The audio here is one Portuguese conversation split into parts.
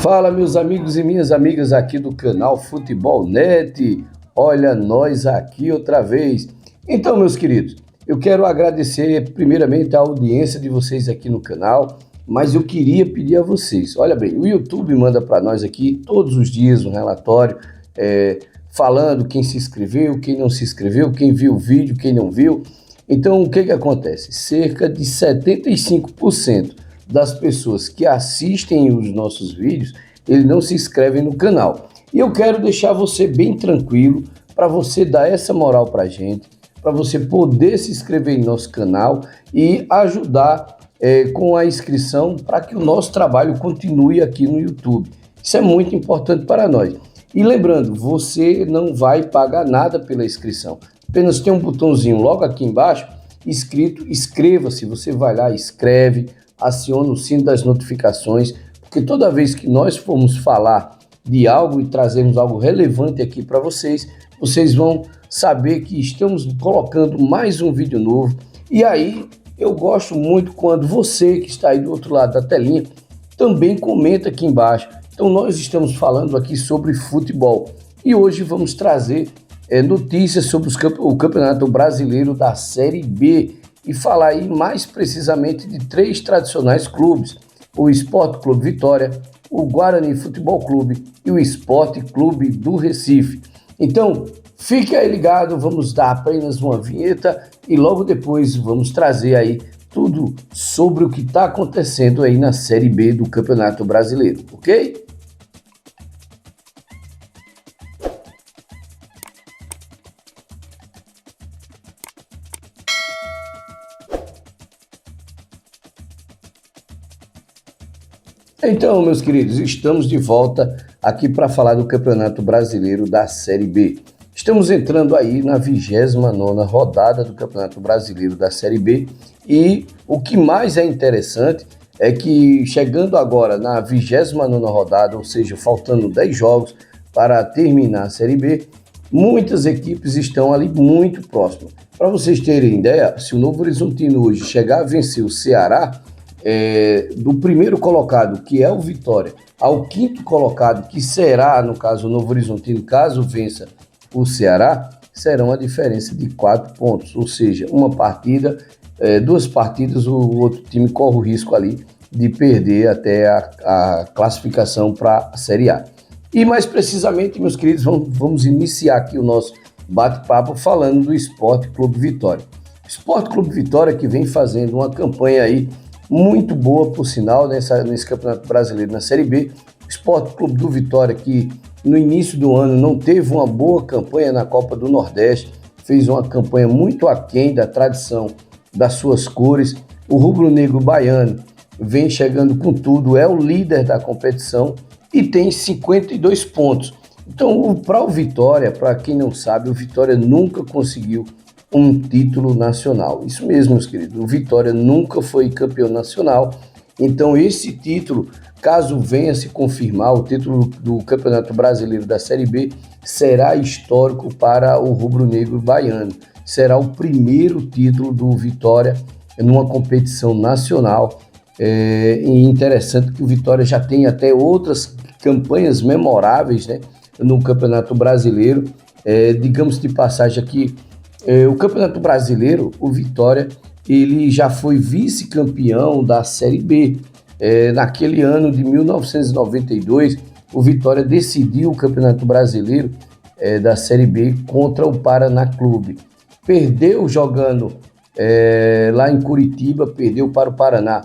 Fala, meus amigos e minhas amigas aqui do canal Futebol Net. Olha nós aqui outra vez. Então, meus queridos, eu quero agradecer primeiramente a audiência de vocês aqui no canal, mas eu queria pedir a vocês, olha bem, o YouTube manda para nós aqui todos os dias um relatório falando quem se inscreveu, quem não se inscreveu, quem viu o vídeo, quem não viu. Então, o que acontece? Cerca de 75% das pessoas que assistem os nossos vídeos, eles não se inscrevem no canal. E eu quero deixar você bem tranquilo, para você dar essa moral para a gente, para você poder se inscrever em nosso canal e ajudar com a inscrição para que o nosso trabalho continue aqui no YouTube. Isso é muito importante para nós. E lembrando, você não vai pagar nada pela inscrição. Apenas tem um botãozinho logo aqui embaixo, escrito inscreva-se. Você vai lá, escreve, aciona o sino das notificações, porque toda vez que nós formos falar de algo e trazermos algo relevante aqui para vocês, vocês vão saber que estamos colocando mais um vídeo novo. E aí, eu gosto muito quando você que está aí do outro lado da telinha também comenta aqui embaixo. Então, nós estamos falando aqui sobre futebol e hoje vamos trazer notícias sobre o Campeonato Brasileiro da Série B e falar aí mais precisamente de 3 tradicionais clubes: o Sport Clube Vitória, o Guarani Futebol Clube e o Sport Clube do Recife. Então, fique aí ligado, vamos dar apenas uma vinheta e logo depois vamos trazer aí tudo sobre o que está acontecendo aí na Série B do Campeonato Brasileiro, ok? Então, meus queridos, estamos de volta aqui para falar do Campeonato Brasileiro da Série B. Estamos entrando aí na 29ª rodada do Campeonato Brasileiro da Série B e o que mais é interessante é que chegando agora na 29ª rodada, ou seja, faltando 10 jogos para terminar a Série B, muitas equipes estão ali muito próximas. Para vocês terem ideia, se o Novo Horizontino hoje chegar a vencer o Ceará, do primeiro colocado, que é o Vitória, ao 5º colocado, que será, no caso, o Novo Horizontino, caso vença o Ceará, serão a diferença de 4 pontos, ou seja, uma partida, 2 partidas, o outro time corre o risco ali de perder até a classificação para a Série A. E mais precisamente, meus queridos, vamos iniciar aqui o nosso bate-papo falando do Sport Clube Vitória. Sport Clube Vitória que vem fazendo uma campanha aí muito boa, por sinal, nesse Campeonato Brasileiro na Série B. O Sport Clube do Vitória, que no início do ano não teve uma boa campanha na Copa do Nordeste, fez uma campanha muito aquém da tradição das suas cores. O rubro-negro baiano vem chegando com tudo, é o líder da competição e tem 52 pontos. Então, para o Vitória, para quem não sabe, o Vitória nunca conseguiu um título nacional. Isso mesmo, meus queridos, o Vitória nunca foi campeão nacional. Então, esse título, caso venha se confirmar, o título do Campeonato Brasileiro da Série B, será histórico para o rubro-negro baiano. Será o primeiro título do Vitória numa competição nacional. E interessante que o Vitória já tem até outras campanhas memoráveis, né, no Campeonato Brasileiro. Digamos de passagem aqui, o Campeonato Brasileiro, o Vitória, ele já foi vice-campeão da Série B. Naquele ano de 1992, o Vitória decidiu o Campeonato Brasileiro da Série B contra o Paraná Clube. Perdeu jogando lá em Curitiba, perdeu para o Paraná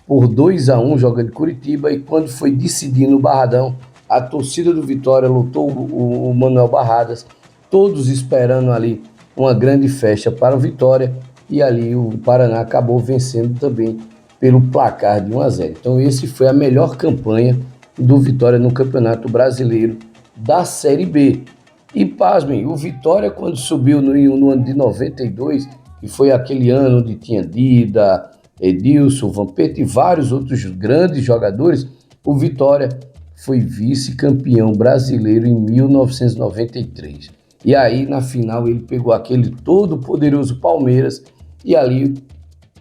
por 2-1 jogando em Curitiba, e quando foi decidir no Barradão, a torcida do Vitória lotou o Manuel Barradas, todos esperando ali uma grande festa para o Vitória, e ali o Paraná acabou vencendo também pelo placar de 1-0. Então esse foi a melhor campanha do Vitória no Campeonato Brasileiro da Série B. E pasmem, o Vitória quando subiu no ano de 92, que foi aquele ano onde tinha Dida, Edilson, Vampeta e vários outros grandes jogadores, o Vitória foi vice-campeão brasileiro em 1993. E aí, na final, ele pegou aquele todo-poderoso Palmeiras e ali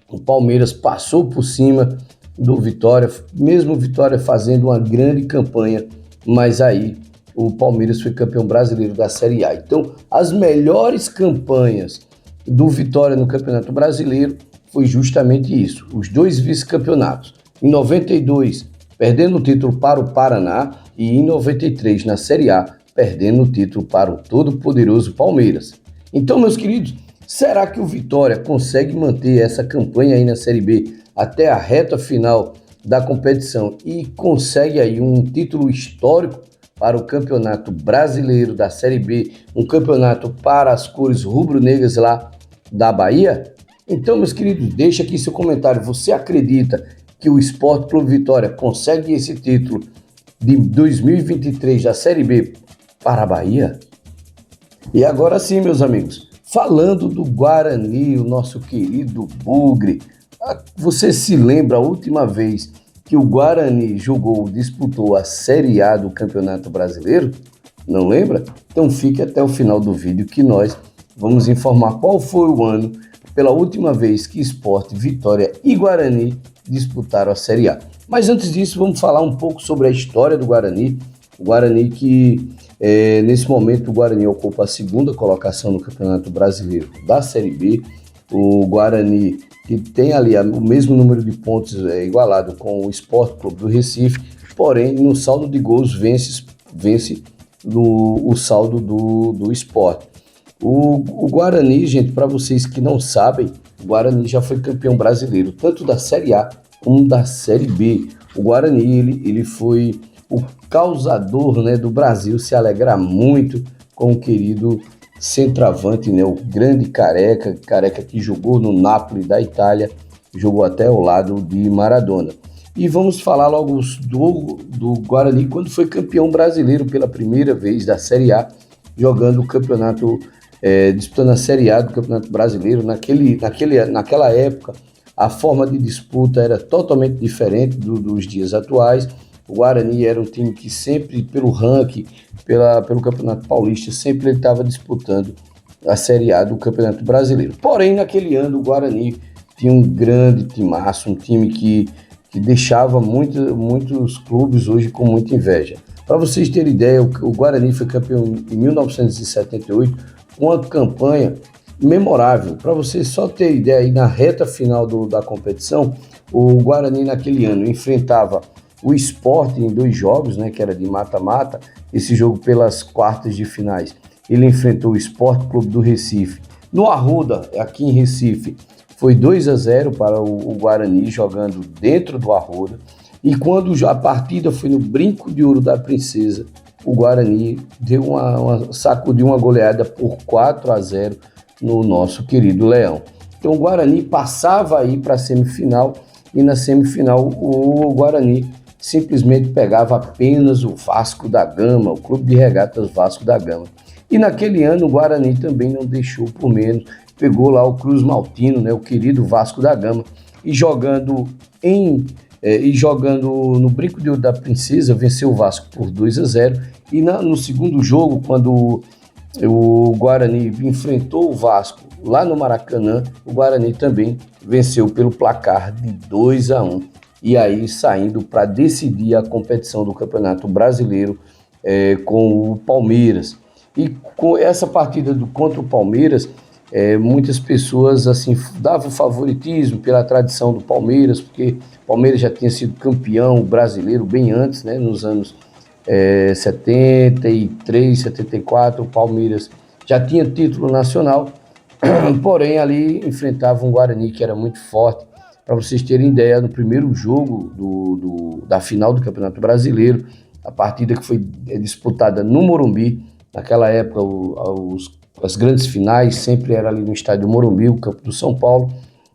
o Palmeiras passou por cima, do Vitória, mesmo o Vitória fazendo uma grande campanha, mas aí o Palmeiras foi campeão brasileiro da Série A. Então, as melhores campanhas do Vitória no Campeonato Brasileiro foi justamente isso, os dois vice-campeonatos. Em 92, perdendo o título para o Paraná, e em 93, na Série A, perdendo o título para o todo-poderoso Palmeiras. Então, meus queridos, será que o Vitória consegue manter essa campanha aí na Série B até a reta final da competição e consegue aí um título histórico para o Campeonato Brasileiro da Série B, um campeonato para as cores rubro-negras lá da Bahia? Então, meus queridos, deixa aqui seu comentário. Você acredita que o Sport Clube Vitória consegue esse título de 2023 da Série B para a Bahia? E agora sim, meus amigos, falando do Guarani, o nosso querido Bugre, você se lembra a última vez que o Guarani disputou a Série A do Campeonato Brasileiro? Não lembra? Então fique até o final do vídeo que nós vamos informar qual foi o ano pela última vez que Sport, Vitória e Guarani disputaram a Série A. Mas antes disso, vamos falar um pouco sobre a história do Guarani. O Guarani que, nesse momento, o Guarani ocupa a segunda colocação no Campeonato Brasileiro da Série B. O Guarani que tem ali o mesmo número de pontos igualado com o Sport Clube do Recife, porém, no saldo de gols vence o saldo do Sport. O Guarani, gente, para vocês que não sabem, o Guarani já foi campeão brasileiro, tanto da Série A como da Série B. O Guarani, ele foi o causador, né, do Brasil se alegrar muito com o querido centroavante, né, o grande Careca que jogou no Napoli da Itália, jogou até ao lado de Maradona. E vamos falar logo do Guarani quando foi campeão brasileiro pela primeira vez da Série A, jogando o campeonato, disputando a Série A do Campeonato Brasileiro. Naquela época, a forma de disputa era totalmente diferente dos dias atuais. O Guarani era um time que sempre, pelo ranking, pelo Campeonato Paulista, sempre ele estava disputando a Série A do Campeonato Brasileiro. Porém, naquele ano, o Guarani tinha um grande timaço, um time que deixava muitos clubes hoje com muita inveja. Para vocês terem ideia, o Guarani foi campeão em 1978, com uma campanha memorável. Para vocês só terem ideia, aí na reta final da competição, o Guarani naquele ano enfrentava o Sport em 2 jogos, né, que era de mata-mata. Esse jogo pelas quartas de finais, ele enfrentou o Sport Clube do Recife. No Arruda, aqui em Recife, foi 2-0 para o Guarani, jogando dentro do Arruda. E quando a partida foi no Brinco de Ouro da Princesa, o Guarani sacudiu uma goleada por 4-0 no nosso querido Leão. Então o Guarani passava aí para a semifinal, e na semifinal o Guarani simplesmente pegava apenas o Vasco da Gama, o Clube de Regatas Vasco da Gama. E naquele ano o Guarani também não deixou por menos, pegou lá o Cruz Maltino, né, o querido Vasco da Gama, e jogando no Brinco de Ouro da Princesa, venceu o Vasco por 2-0. E no segundo jogo, quando o Guarani enfrentou o Vasco lá no Maracanã, o Guarani também venceu pelo placar de 2-1. E aí saindo para decidir a competição do Campeonato Brasileiro com o Palmeiras. E com essa partida contra o Palmeiras, muitas pessoas assim davam favoritismo pela tradição do Palmeiras, porque o Palmeiras já tinha sido campeão brasileiro bem antes, né, nos anos 73, 74, o Palmeiras já tinha título nacional, porém ali enfrentava um Guarani que era muito forte. Para vocês terem ideia, no primeiro jogo da final do Campeonato Brasileiro, a partida que foi disputada no Morumbi, naquela época as grandes finais sempre era ali no estádio Morumbi, o campo do São Paulo.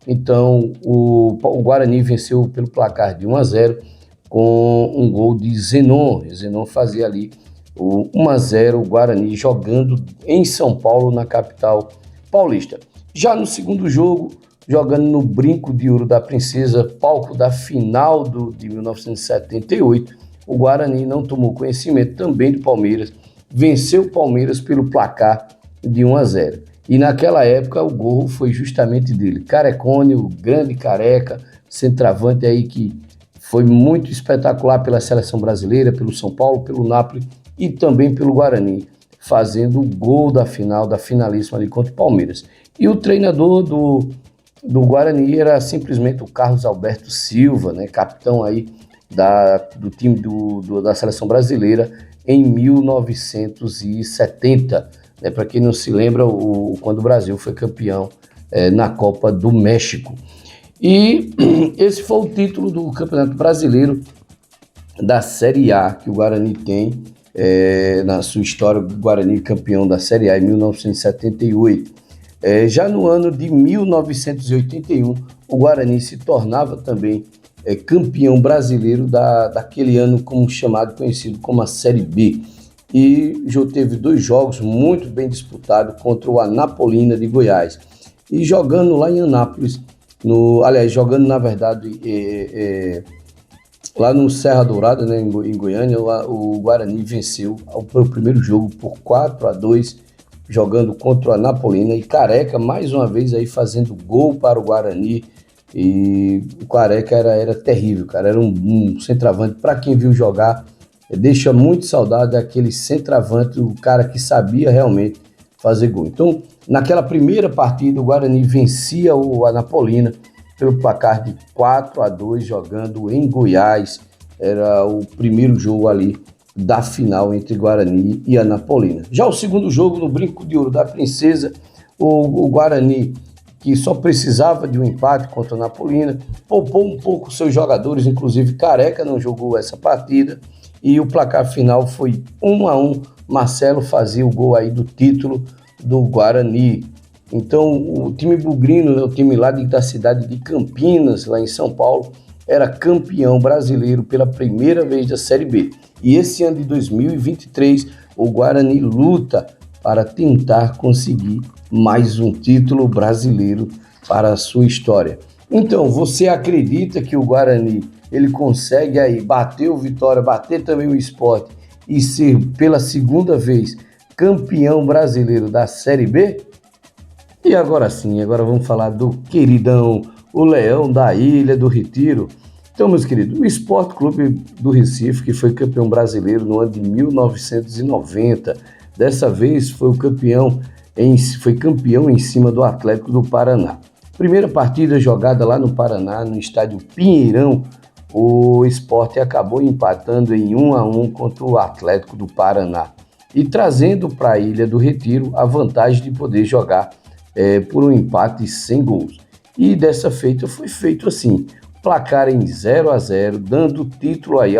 Então o Guarani venceu pelo placar de 1-0 com um gol de Zenon. Zenon fazia ali o 1-0, o Guarani jogando em São Paulo, na capital paulista. Já no segundo jogo, jogando no Brinco de Ouro da Princesa, palco da final de 1978, o Guarani não tomou conhecimento também do Palmeiras, venceu o Palmeiras pelo placar de 1-0. E naquela época o gol foi justamente dele, Carecone, o grande Careca, centroavante aí que foi muito espetacular pela seleção brasileira, pelo São Paulo, pelo Napoli e também pelo Guarani, fazendo o gol da final, da finalíssima ali contra o Palmeiras. E o treinador do Guarani era simplesmente o Carlos Alberto Silva, né, capitão aí do time da seleção brasileira em 1970. Né, para quem não se lembra, quando o Brasil foi campeão na Copa do México. E esse foi o título do Campeonato Brasileiro da Série A que o Guarani tem na sua história. O Guarani campeão da Série A em 1978. Já no ano de 1981, o Guarani se tornava também campeão brasileiro daquele ano conhecido como a Série B. E já teve 2 jogos muito bem disputados contra o Anapolina de Goiás. E jogando lá em Anápolis, jogando na verdade lá no Serra Dourada, né, em Goiânia, o Guarani venceu o primeiro jogo por 4-2, jogando contra o Anapolina, e Careca mais uma vez aí fazendo gol para o Guarani. E o Careca era terrível, cara, era um centroavante. Para quem viu jogar, deixa muito saudade daquele centroavante, o cara que sabia realmente fazer gol. Então, naquela primeira partida, o Guarani vencia o Anapolina pelo placar de 4-2, jogando em Goiás. Era o primeiro jogo ali da final entre Guarani e Anapolina. Já o segundo jogo, no Brinco de Ouro da Princesa, o Guarani, que só precisava de um empate contra a Anapolina, poupou um pouco seus jogadores, inclusive Careca não jogou essa partida, e o placar final foi 1-1. Marcelo fazia o gol aí do título do Guarani. Então, o time bugrino, né, o time lá da cidade de Campinas, lá em São Paulo, era campeão brasileiro pela primeira vez da Série B. E esse ano de 2023, o Guarani luta para tentar conseguir mais um título brasileiro para a sua história. Então, você acredita que o Guarani ele consegue aí bater o Vitória, bater também o Sport e ser pela segunda vez campeão brasileiro da Série B? E agora sim, agora vamos falar do queridão, o Leão da Ilha do Retiro. Então, meus queridos, o Sport Clube do Recife, que foi campeão brasileiro no ano de 1990, dessa vez foi campeão em cima do Atlético do Paraná. Primeira partida jogada lá no Paraná, no estádio Pinheirão, o Sport acabou empatando em 1-1 contra o Atlético do Paraná e trazendo para a Ilha do Retiro a vantagem de poder jogar por um empate sem gols. E dessa feita foi feito assim, placar em 0-0, dando título aí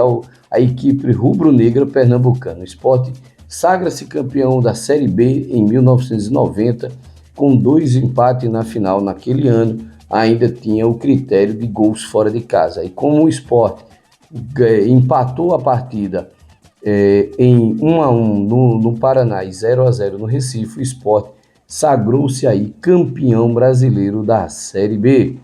à equipe rubro-negra pernambucana. O Sport sagra-se campeão da Série B em 1990, com 2 empates na final. Naquele ano ainda tinha o critério de gols fora de casa. E como o Sport empatou a partida em 1-1 no Paraná e 0-0 no Recife, o Sport sagrou-se aí campeão brasileiro da Série B.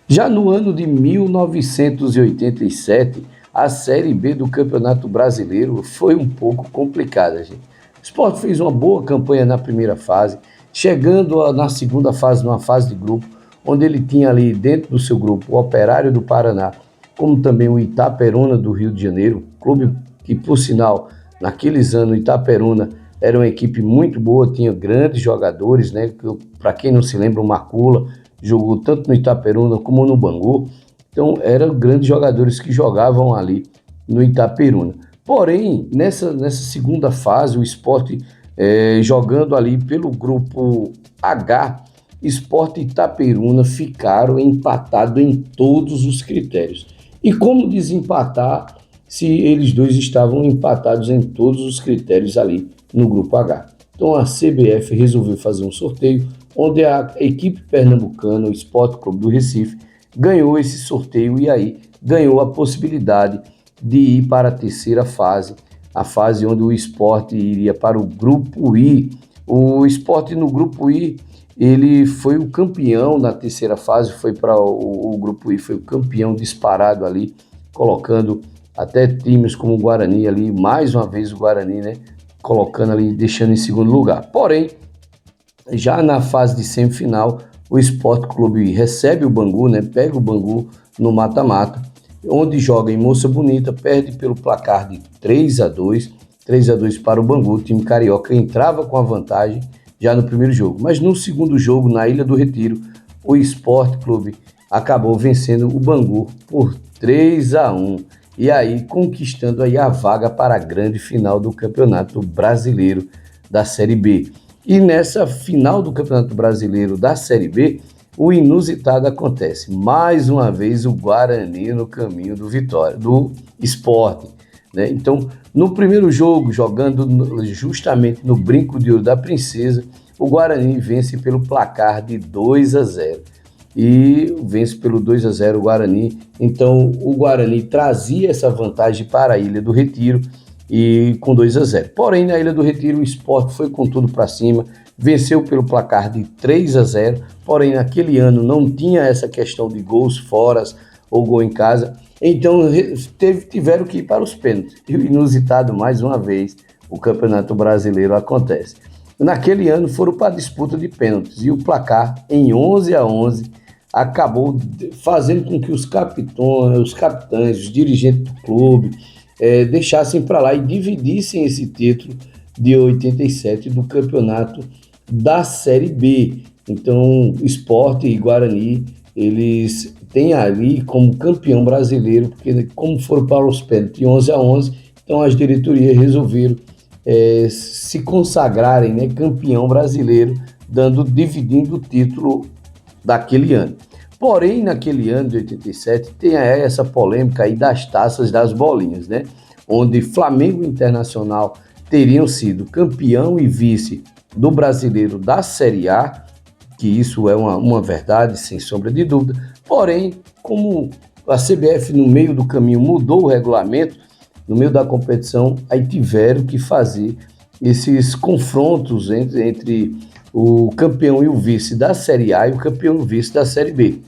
Já no ano de 1987, a Série B do Campeonato Brasileiro foi um pouco complicada, gente. O Sport fez uma boa campanha na primeira fase, chegando na segunda fase, numa fase de grupo, onde ele tinha ali dentro do seu grupo o Operário do Paraná, como também o Itaperuna do Rio de Janeiro, clube que, por sinal, naqueles anos, o Itaperuna era uma equipe muito boa, tinha grandes jogadores, né? Para quem não se lembra, o Macula jogou tanto no Itaperuna como no Bangu. Então, eram grandes jogadores que jogavam ali no Itaperuna. Porém, nessa segunda fase, o Sport jogando ali pelo grupo H, Sport e Itaperuna ficaram empatados em todos os critérios. E como desempatar se eles dois estavam empatados em todos os critérios ali no grupo H? Então a CBF resolveu fazer um sorteio, onde a equipe pernambucana, o Sport Clube do Recife, ganhou esse sorteio e aí ganhou a possibilidade de ir para a terceira fase, a fase onde o Sport iria para o grupo I. O Sport no grupo I, ele foi o campeão na terceira fase, foi para o grupo I, foi o campeão disparado ali, colocando até times como o Guarani ali, mais uma vez o Guarani, né, colocando ali, deixando em segundo lugar. Porém, já na fase de semifinal, o Sport Clube recebe o Bangu, né, pega o Bangu no mata-mata onde joga em Moça Bonita, perde pelo placar de 3-2, 3-2 para o Bangu. O time carioca entrava com a vantagem já no primeiro jogo, mas no segundo jogo, na Ilha do Retiro, o Sport Clube acabou vencendo o Bangu por 3-1 e aí conquistando aí a vaga para a grande final do Campeonato Brasileiro da Série B. E nessa final do Campeonato Brasileiro da Série B, o inusitado acontece. Mais uma vez o Guarani no caminho do Vitória, do Sport, né? Então, no primeiro jogo, jogando justamente no Brinco de Ouro da Princesa, o Guarani vence pelo placar de 2-0. E vence pelo 2-0 o Guarani. Então, o Guarani trazia essa vantagem para a Ilha do Retiro e com 2-0. Porém, na Ilha do Retiro, o Sport foi com tudo para cima, venceu pelo placar de 3-0. Porém, naquele ano não tinha essa questão de gols fora ou gol em casa. Então, tiveram que ir para os pênaltis. E o inusitado, mais uma vez, o Campeonato Brasileiro acontece. Naquele ano foram para a disputa de pênaltis e o placar em 11-11 acabou fazendo com que os capitães, os dirigentes do clube deixassem para lá e dividissem esse título de 87 do campeonato da Série B. Então, Sport e Guarani, eles têm ali como campeão brasileiro, porque como foram para os pênaltis 11-11, então as diretorias resolveram se consagrarem, né, campeão brasileiro, dividindo o título daquele ano. Porém, naquele ano de 87, tem essa polêmica aí das taças das bolinhas, né? Onde Flamengo e Internacional teriam sido campeão e vice do brasileiro da Série A, que isso é uma verdade, sem sombra de dúvida. Porém, como a CBF no meio do caminho mudou o regulamento, no meio da competição, aí tiveram que fazer esses confrontos entre o campeão e o vice da Série A e o campeão e o vice da Série B.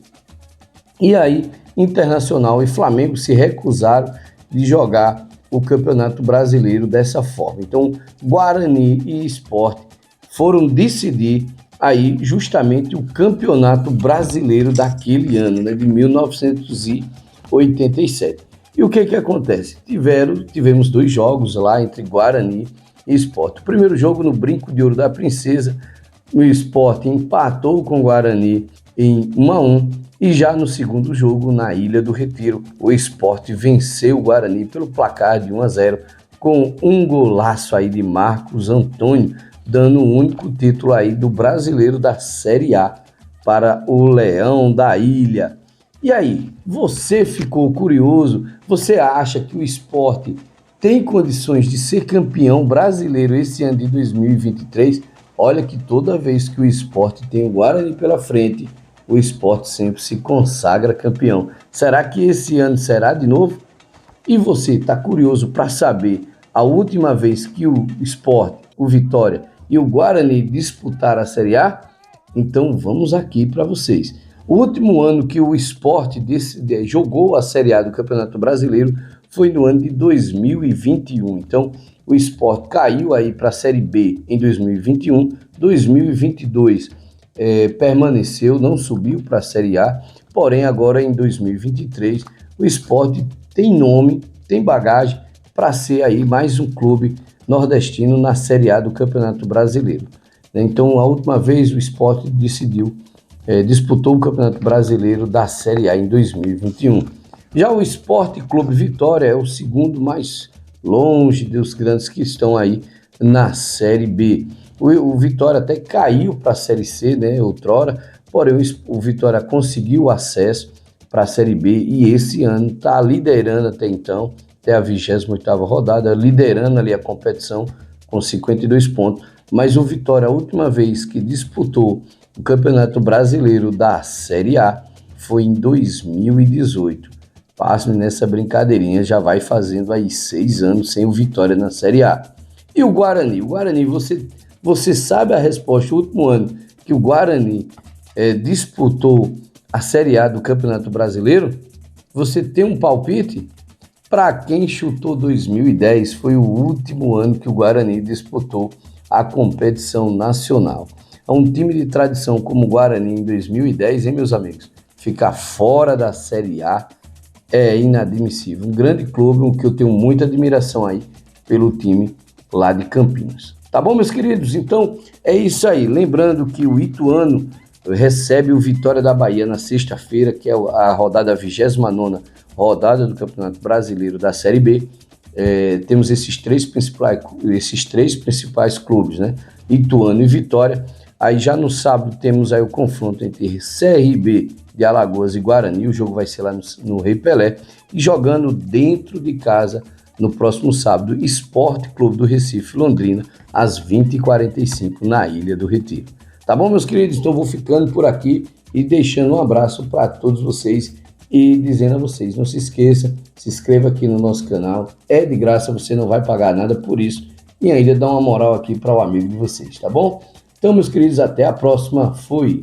E aí, Internacional e Flamengo se recusaram de jogar o Campeonato Brasileiro dessa forma. Então, Guarani e Sport foram decidir aí justamente o Campeonato Brasileiro daquele ano, né, de 1987. E o que acontece? Tivemos 2 jogos lá entre Guarani e Sport. O primeiro jogo no Brinco de Ouro da Princesa, o Sport empatou com o Guarani em 1-1. E já no segundo jogo, na Ilha do Retiro, o Sport venceu o Guarani pelo placar de 1-0, com um golaço aí de Marcos Antônio, dando o único título aí do brasileiro da Série A para o Leão da Ilha. E aí, você ficou curioso? Você acha que o Sport tem condições de ser campeão brasileiro esse ano de 2023? Olha que toda vez que o Sport tem o Guarani pela frente, o Sport sempre se consagra campeão. Será que esse ano será de novo? E você está curioso para saber a última vez que o Sport, o Vitória e o Guarani disputaram a Série A? Então vamos aqui para vocês. O último ano que o Sport jogou a Série A do Campeonato Brasileiro foi no ano de 2021. Então o Sport caiu aí para a Série B em 2021, 2022 permaneceu, não subiu para a Série A, porém agora em 2023 o Sport tem nome, tem bagagem para ser aí mais um clube nordestino na Série A do Campeonato Brasileiro. Então a última vez o Sport disputou o Campeonato Brasileiro da Série A em 2021. Já o Sport Clube Vitória é o segundo mais longe dos grandes que estão aí na Série B. O Vitória até caiu para a Série C, né, outrora, porém o Vitória conseguiu acesso para a Série B e esse ano está liderando até então, até a 28ª rodada, liderando ali a competição com 52 pontos. Mas o Vitória, a última vez que disputou o Campeonato Brasileiro da Série A foi em 2018. Passe nessa brincadeirinha, já vai fazendo aí 6 anos sem o Vitória na Série A. E o Guarani? O Guarani, você sabe a resposta? O último ano que o Guarani disputou a Série A do Campeonato Brasileiro, você tem um palpite? Para quem chutou 2010, foi o último ano que o Guarani disputou a competição nacional. Um time de tradição como o Guarani em 2010, hein, meus amigos? Ficar fora da Série A, é inadmissível. Um grande clube, um que eu tenho muita admiração aí pelo time lá de Campinas. Tá bom, meus queridos? Então, é isso aí. Lembrando que o Ituano recebe o Vitória da Bahia na sexta-feira, que é a rodada 29ª rodada do Campeonato Brasileiro da Série B. Temos esses três principais clubes, né? Ituano e Vitória. Aí já no sábado temos aí o confronto entre CRB de Alagoas e Guarani. O jogo vai ser lá no Rei Pelé. E jogando dentro de casa no próximo sábado, Sport Clube do Recife, Londrina, às 20h45 na Ilha do Retiro. Tá bom, meus queridos? Então vou ficando por aqui e deixando um abraço para todos vocês e dizendo a vocês, não se esqueça, se inscreva aqui no nosso canal, é de graça, você não vai pagar nada por isso e ainda dá uma moral aqui para o amigo de vocês, tá bom? Então, meus queridos, até a próxima, fui!